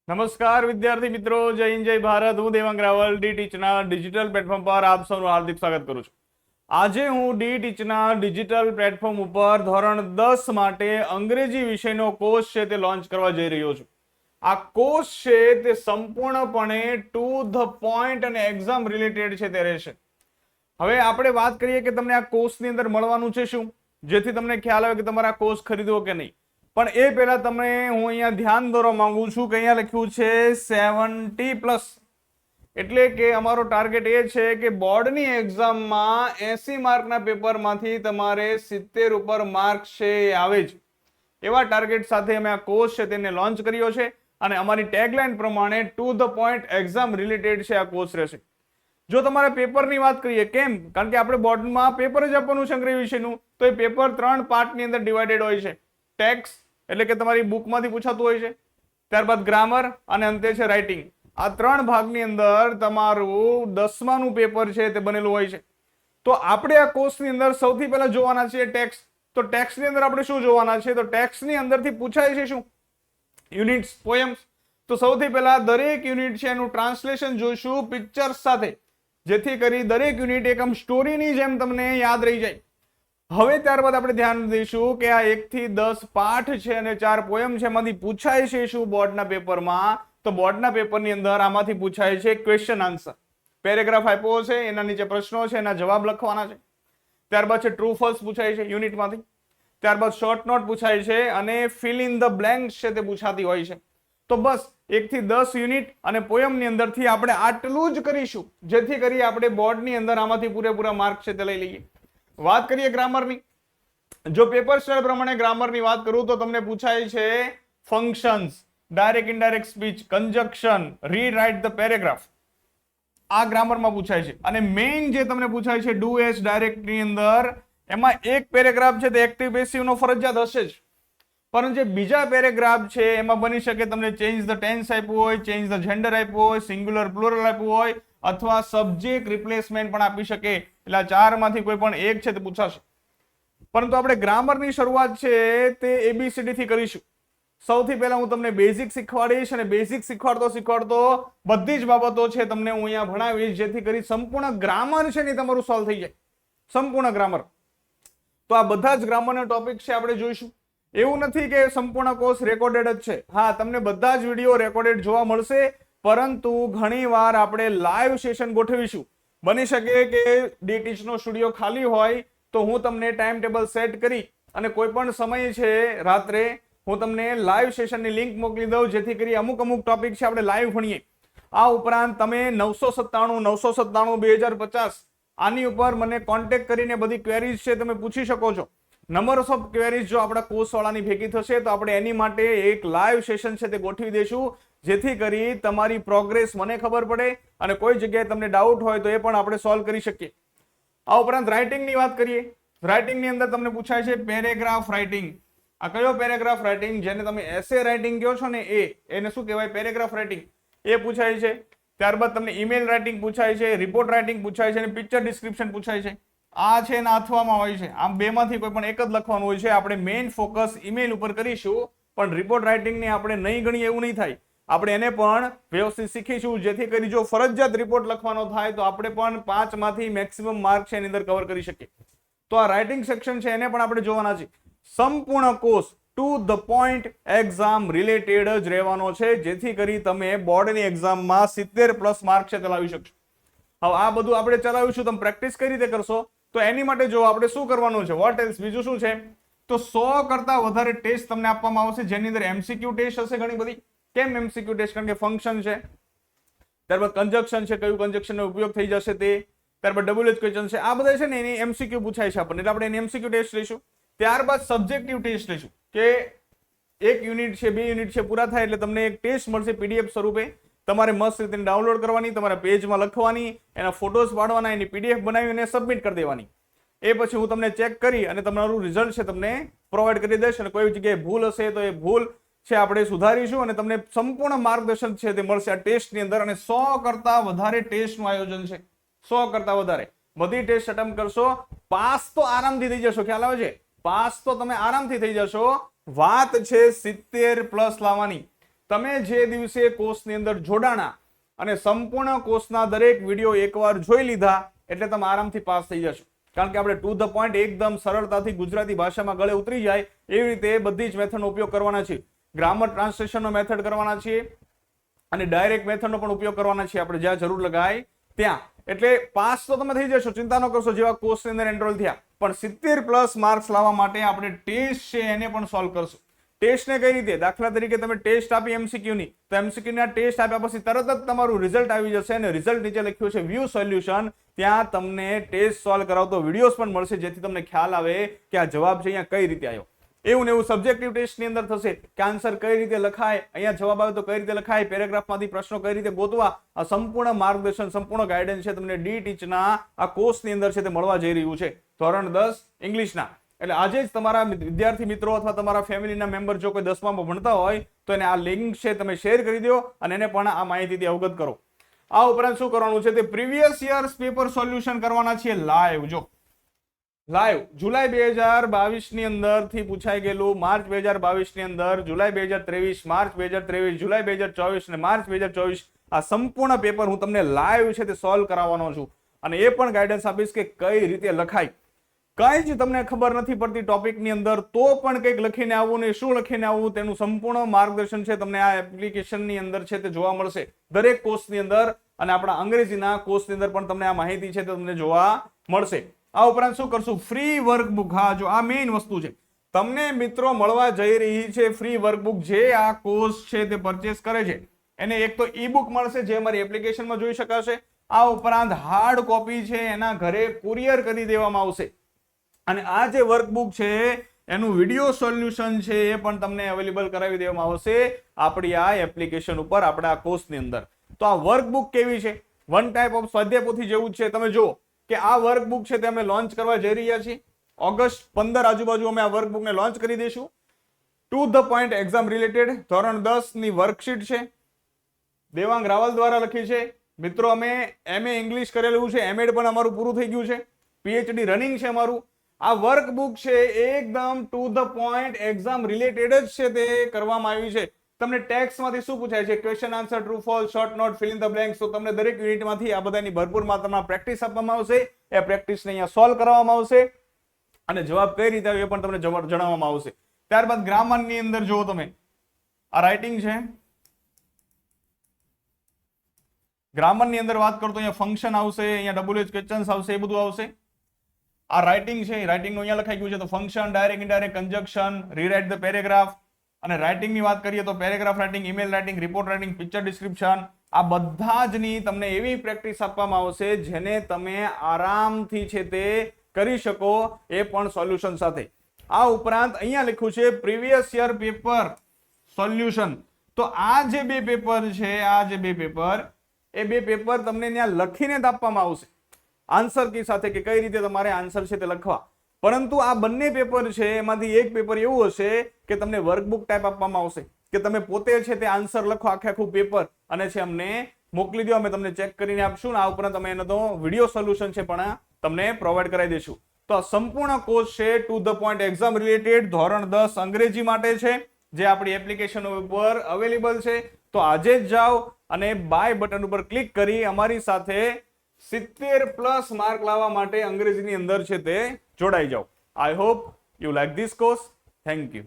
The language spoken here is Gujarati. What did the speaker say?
નમસ્કાર વિદ્યાર્થી મિત્રો, જય હિન્દ જય ભારત. હું દેવાંગ રાવલ ડી ટીચના ડિજિટલ પ્લેટફોર્મ પર આપ સૌનું હાર્દિક સ્વાગત કરું છું. આજે હું ડી ટીચના ડિજિટલ પ્લેટફોર્મ ઉપર ધોરણ 10 માટે અંગ્રેજી વિષયનો કોર્સ છે તે લોન્ચ કરવા જઈ રહ્યો છું. આ કોર્સ છે તે સંપૂર્ણપણે ટુ ધ પોઈન્ટ અને એક્ઝામ રિલેટેડ છે તે રહેશે. હવે આપણે વાત કરીએ કે તમને આ કોર્સની અંદર મળવાનું છે શું, જેથી તમને ખ્યાલ આવે કે તમારે આ કોર્સ ખરીદવો કે નહીં. પણ એ પહેલા તમને હું અહીંયા ધ્યાન દોરવા માંગુ છું કે અહીંયા લખ્યું છે 70+, એટલે કે અમારો ટાર્ગેટ એ છે કે બોર્ડની એક્ઝામમાં 80 માર્કના પેપરમાંથી તમારે 70 ઉપર માર્ક છે એ આવે જ. એવા ટાર્ગેટ સાથે અમે આ કોર્સ છે તેને લોન્ચ કર્યો છે અને અમારી ટેગલાઇન પ્રમાણે to the point exam related છે આ કોર્સ રહેશે. જો તમારે પેપરની વાત કરીએ, કેમ? કારણ કે આપણે બોર્ડમાં પેપર જ આપવાનું છે અંગ્રેજી વિષયનું, તો એ પેપર 3 પાર્ટની અંદર ડિવાઇડેડ હોય છે. ટેક્સ્ટ એટલે કે તમારી બુકમાંથી પૂછાતું હોય છે, ત્યારબાદ ગ્રામર અને અંતે છે રાઇટિંગ. આ 3 ભાગની અંદર તમારું 10માનું પેપર છે તે બનેલું હોય છે. તો આપણે આ કોર્સની અંદર સૌથી પહેલા જોવાના છે ટેક્સ્ટ. તો ટેક્સ્ટની અંદર આપણે શું જોવાના છે? તો ટેક્સ્ટની અંદરથી પૂછાય છે શું? Units, poems. તો સૌથી પહેલા દરેક યુનિટ છે એનું ટ્રાન્સલેશન જોઈશું પિક્ચર્સ સાથે, જેથી કરી દરેક યુનિટ એકમ સ્ટોરીની જેમ તમને યાદ રહી જાય. હવે ત્યારબાદ આપણે ધ્યાન દઈશું કે આ 1 થી 10 પાઠ છે અને 4 પોએમ છે, એમાંથી પૂછાય છે શું બોર્ડના પેપરમાં? તો બોર્ડના પેપરની અંદર આમાંથી પૂછાય છે ક્વેશ્ચન આન્સર. પેરેગ્રાફ આપ્યો છે, એના નીચે પ્રશ્નો છે, એના જવાબ લખવાના છે. ત્યારબાદ છે ટ્રુ ફોલ્સ પૂછાય છે યુનિટમાંથી. ત્યારબાદ શોર્ટ નોટ પૂછાય છે અને ફિલ ઇન ધ બ્લેન્ક્સ છે તે પૂછાતી હોય છે. તો બસ 1 થી 10 યુનિટ અને પોયમની અંદરથી આપણે આટલું જ કરીશું, જેથી કરી આપણે બોર્ડની અંદર આમાંથી પૂરેપૂરા માર્ક છે તે લઈ લઈએ. વાત કરીએ ગ્રામરની. જો પેપર સ્ટાઇલ પ્રમાણે ગ્રામરની વાત કરું તો તમને પૂછાય છે functions, direct indirect speech, conjunction, rewrite the paragraph. આ ગ્રામરમાં પૂછાય છે. અને મેઇન જે તમને પૂછાય છે ડુ એસ ડાયરેક્ટ ની અંદર, એમાં એક પેરેગ્રાફ છે તે એક્ટિવ પેસિવ નો ફરજિયાત હશે જ. પરંતુ જે બીજા પેરેગ્રાફ છે એમાં બની શકે તમને ચેન્જ ધ ટેન્સ આપ્યું હોય, ચેન્જ ધ જેન્ડર આપ્યું હોય, સિંગ્યુલર પ્લુરલ આપ્યું હોય, અથવા સબ્જેક્ટ રિપ્લેસમેન્ટ પણ આપી શકે. એટલે આ 4 માંથી કોઈ પણ એક છે તે પૂછાશે. પરંતુ આપણે ગ્રામરની શરૂઆત છે તે ABCD થી કરીશું. સૌથી પહેલા હું તમને બેઝિક શીખવાડીશ અને બેઝિક શીખવાડતો બધી જ બાબતો છે તમને હું અહીંયા ભણાવીશ, જેથી કરી સંપૂર્ણ ગ્રામર છે ને તમારું સોલ્વ થઈ જાય. સંપૂર્ણ ગ્રામર. તો આ બધા જ ગ્રામરના ટોપિક છે આપણે જોઈશું. એવું નથી કે સંપૂર્ણ કોર્સ રેકોર્ડેડ જ છે. હા, તમને બધા જ વિડીયો રેકોર્ડેડ જોવા મળશે, પરંતુ ઘણીવાર આપણે લાઈવ સેશન ગોઠવીશું. બની શકે કે ડી ટીચનો સ્ટુડિયો ખાલી હોય તો હું તમને ટાઈમ ટેબલ સેટ કરી અને કોઈ પણ સમય છે રાત્રે હું તમને લાઈવ સેશનની લિંક મોકલી દઉં, જેથી કરી અમુક ટોપિક છે આપણે લાઈવ ભણીએ. આ ઉપરાંત તમે 997 997 2050 આની ઉપર મને કોન્ટેક્ટ કરીને બધી ક્વેરીઝ છે તમે પૂછી શકો છો. નંબર્સ ઓફ ક્વેરીઝ જો આપણા કોર્સ વાળાની ભેગી થશે તો આપણે એની માટે એક લાઈવ સેશન છે તે ગોઠવી દઈશું, જેથી કરી તમારી પ્રોગ્રેસ મને ખબર પડે અને કોઈ જગ્યાએ તમને ડાઉટ હોય તો એ પણ આપણે સોલ્વ કરી શકીએ. આ ઉપરાંત રાઇટિંગની વાત કરીએ. રાઇટિંગની અંદર તમને પૂછાય છે પેરેગ્રાફ રાઇટિંગ. આ કયો પેરેગ્રાફ રાઇટિંગ? જેને તમે એસે રાઇટિંગ કહો છો ને એને શું કહેવાય? Paragraph writing. એ પૂછાય છે. ત્યારબાદ તમને ઈમેલ રાઇટિંગ પૂછાય છે, રિપોર્ટ રાઇટિંગ પૂછાય છે અને પિક્ચર ડિસ્ક્રિપ્શન પૂછાય છે. આ છે ને અથવામાં હોય છે. આમ બેમાંથી કોઈ પણ એક જ લખવાનું હોય છે. આપણે મેઇન ફોકસ ઈમેલ ઉપર કરીશું, પણ રિપોર્ટ રાઇટિંગને આપણે નહીં ગણીએ એવું નહીં થાય. આપણે એને પણ વ્યવસ્થિત શીખીશું, જેથી કરી જો ફરજિયાત રિપોર્ટ લખવાનો થાય તો આપણે પણ 5 માંથી મેક્સિમમ માર્ક છે એની અંદર કવર કરી શકીએ. તો આ રાઇટિંગ સેક્શન છે એને પણ આપણે જોવાના છે. સંપૂર્ણ course to the point exam related જ રહેવાનો છે, જેથી કરી તમે બોર્ડની એક્ઝામમાં 70+ માર્ક છે તે લાવી શકશો. હવે આ બધું આપણે ચલાવીશું, તમે પ્રેક્ટિસ કઈ રીતે કરશો? તો એની માટે જો આપણે શું કરવાનું છે, વોટ એલ્સ, બીજું શું છે? તો 100 કરતા વધારે ટેસ્ટ તમને આપવામાં આવશે, જેની અંદર MCQ ટેસ્ટ હશે ઘણી બધી. કેમ MCQ ટેસ્ટ? કારણ કે ફંક્શન છે, ત્યારબાદ કંજક્શન છે, કયું કંજક્શનનો ઉપયોગ થઈ જશે તે, ત્યારબાદ WH ક્વેશ્ચન છે. આ બધા છે ને એની MCQ પૂછાય છે આપણને, એટલે આપણે એની MCQ ટેસ્ટ લઈશું. ત્યારબાદ સબ્જેક્ટિવ ટેસ્ટ લઈશું કે 1 યુનિટ છે, 2 યુનિટ છે, પૂરા થાય એટલે તમને એક ટેસ્ટ મળશે PDF સ્વરૂપે. તમારે મસ્ત રીતે ડાઉનલોડ કરવાની, તમારા પેજમાં લખવાની, એના ફોટોસ પાડવાના, એની PDF બનાવીને સબમિટ કરી દેવાની. એ પછી હું તમને ચેક કરી અને તમારું રિઝલ્ટ છે તમને પ્રોવાઈડ કરી દઈશ, અને કોઈ જગ્યાએ ભૂલ હશે તો એ ભૂલ છે આપણે સુધારીશું અને તમને સંપૂર્ણ માર્ગદર્શન છે તે મળશે આ ટેસ્ટની અંદર. અને 100 કરતા વધારે ટેસ્ટનું આયોજન છે. 100 કરતા વધારે બધી ટેસ્ટ અટેમ્પ્ટ કરશો, પાસ તો આરામથી થઈ જશો. ખ્યાલ આવે છે? પાસ તો તમે આરામથી થઈ જશો. વાત છે 70+ લાવવાની. તમે જે દિવસે કોર્સની અંદર જોડાણા અને સંપૂર્ણ કોર્સના દરેક વિડીયો એકવાર જોઈ લીધા એટલે તમે આરામથી પાસ થઈ જશો. કારણ કે આપણે ટુ ધ પોઈન્ટ એકદમ સરળતાથી ગુજરાતી ભાષામાં ગળે ઉતરી જાય એવી રીતે બધી જ મેથડનો ઉપયોગ કરવાના છીએ. ગ્રામર ટ્રાન્સલેશનનો મેથડ કરવાના છીએ અને ડાયરેક્ટ મેથડનો પણ ઉપયોગ કરવાના છીએ આપણે જ્યાં જરૂર લગાય ત્યાં. એટલે પાસ તો તમે થઈ જશો, ચિંતા ન કરશો જેવા કોર્સની અંદર એનરોલ થયા. પણ 70+ માર્ક્સ લાવવા માટે આપણે ટેસ્ટ છે એને પણ સોલ્વ કરશું. ટેસ્ટને કઈ રીતે? દાખલા તરીકે તમે ટેસ્ટ આપી એમસીક્યુ ની, તો એમસીક્યુ ના ટેસ્ટ આપ્યા પછી તરત જ તમારું રિઝલ્ટ આવી જશે અને રિઝલ્ટ નીચે લખ્યું છે વ્યૂ સોલ્યુશન. ત્યાં તમને ટેસ્ટ સોલ્વ કરાવતો વિડીયોઝ પણ મળશે જેથી તમને ખ્યાલ આવે કે આ જવાબ છે અહીંયા કઈ રીતે આવ્યો. એવું ને એવું સબ્જેક્ટિવ ટેસ્ટની અંદર થશે કે આન્સર કઈ રીતે લખાય, અહીંયા જવાબ આવે તો કઈ રીતે લખાય, પેરેગ્રાફમાંથી પ્રશ્નો કઈ રીતે ગોતવા. આ સંપૂર્ણ માર્ગદર્શન, સંપૂર્ણ ગાઈડન્સ છે તમને ડી ટીચના આ કોર્સની અંદર છે તે મળવા જઈ રહ્યું છે ધોરણ 10 ઇંગ્લિશના. એટલે આજે જ તમારા વિદ્યાર્થી મિત્રો અથવા તમારા ફેમિલીના મેમ્બર જો કોઈ 10મામાં ભણતા હોય તો એને આ લિંક છે તમે શેર કરી દો અને એને પણ આ માહિતીથી અવગત કરો. આ ઉપરાંત શું કરવાનું છે તે પ્રીવિયસ યર્સ પેપર સોલ્યુશન કરવાના છે લાઈવ. જો લાઈવ જુલાઈ 2022 ની અંદર થી પૂછાઈ ગયેલું, માર્ચ 2022 ની અંદર, જુલાઈ 2023, માર્ચ 2023, જુલાઈ 2024 અને માર્ચ 2024 આ સંપૂર્ણ પેપર હું તમને લાઈવ છે તે સોલ્વ કરાવવાનો છું અને એ પણ ગાઈડન્સ આપીશ કે કઈ રીતે લખાય. કઈ જ તમને ખબર નથી પડતી ટોપિકની અંદર તો પણ કંઈક લખીને આવવું ને શું લખીને આવવું તેનું સંપૂર્ણ માર્ગદર્શન છે તમને આ એપ્લિકેશનની અંદર છે તે જોવા મળશે દરેક કોર્સની અંદર અને આપણા અંગ્રેજીના કોર્સની અંદર પણ તમને આ માહિતી છે તે તમને જોવા મળશે. આ ઉપરાંત શું કરશું? Free workbook. હા, જો આ મેઇન વસ્તુ છે. તમને મિત્રો મળવા જઈ રહી છે ફ્રી વર્કબુક. જે આ કોર્સ છે તે પરચેસ કરે છે એને એક તો ઈ બુક મળશે જે અમારી એપ્લિકેશનમાં જોઈ શકાશે. આ ઉપરાંત હાર્ડ કોપી છે એના ઘરે કુરિયર કરી દેવામાં આવશે અને આ જે વર્કબુક છે એનું વિડીયો સોલ્યુશન છે એ પણ તમને અવેલેબલ કરાવી દેવામાં આવશે આપણી આ એપ્લિકેશન ઉપર આપણા આ કોર્સની અંદર. તો આ વર્કબુક કેવી છે? વન ટાઈપ ઓફ સ્વાધ્યાય પોથી જેવું જ છે. તમે જુઓ કે આ વર્કબુક છે તે અમે લોન્ચ કરવા જઈ રહ્યા છીએ. ઓગસ્ટ 15 આજુબાજુ અમે આ વર્કબુકને લોન્ચ કરી દઈશું. To the point exam related ધોરણ 10 ની વર્કશીટ છે, દેવાંગ રાવલ દ્વારા લખી છે. મિત્રો અમે MA ઇંગ્લિશ કરેલું છે, એમએડ પણ અમારું પૂરું થઈ ગયું છે, PhD રનિંગ છે અમારું. આ વર્કબુક છે એકદમ to the point exam related જ છે તે કરવામાં આવી છે. તમને ટેક્સ્ટમાંથી શું પૂછાય છે, question answer, true false, short note, fill in the blanks. તો તમને દરેક યુનિટમાંથી આ બધાની ભરપૂર માત્રામાં પ્રેક્ટિસ આપવામાં આવશે. એ પ્રેક્ટિસને અહીંયા સોલ્વ કરવામાં આવશે અને જવાબ કઈ રીતે આવ્યો એ પણ તમને જણાવવામાં આવશે. ત્યારબાદ ગ્રામરની અંદર જુઓ તમે આ રાઇટિંગ છે. ગ્રામરની અંદર વાત કરતો અહીંયા ફંક્શન આવશે, અહીંયા WH ક્વેશ્ચન્સ આવશે, એ બધું આવશે. આ રાઇટિંગ છે, રાઇટિંગનું અહીંયા લખાઈ ગયું છે તો function, direct, indirect, conjunction, rewrite the paragraph. અને રાઇટિંગની વાત કરીએ તો paragraph writing, email writing, report writing, picture description. આ બધા જની તમને એવી પ્રેક્ટિસ આપવામાં આવશે જેને તમે આરામથી છે તે કરી શકો એ પણ સોલ્યુશન સાથે. આ ઉપરાંત અહીંયા લખ્યું છે પ્રીવિયસ યર પેપર સોલ્યુશન. તો આ જે બે પેપર છે, આ જે બે પેપર, એ બે પેપર તમને ત્યાં લખીને જ આપવામાં આવશે આન્સર કી સાથે કે કઈ રીતે તમારે આન્સર છે તે લખવા. પરંતુ આ બંને પેપર છે એમાંથી એક પેપર એવું હશે કે તમને વર્કબુક ટાઈપ આપવામાં આવશે કે તમે પોતે છે તે આન્સર લખો આખે આખું પેપર અને છે અમને મોકલી દો, અમે તમને ચેક કરીને આપશું ને આ ઉપરાંત અમે એનો તો વિડીયો સોલ્યુશન છે પણ તમને પ્રોવાઈડ કરાવી દઈશું. તો આ સંપૂર્ણ કોર્સ છે to the point exam related ધોરણ 10 અંગ્રેજી માટે છે જે આપણી એપ્લિકેશન ઉપર અવેલેબલ છે. તો આજે જ જાઓ અને બાય બટન ઉપર ક્લિક કરી અમારી સાથે 70+ માર્ક લાવવા માટે અંગ્રેજીની અંદર છે તે જોડાઈ જાઓ. I hope you like this course. Thank you.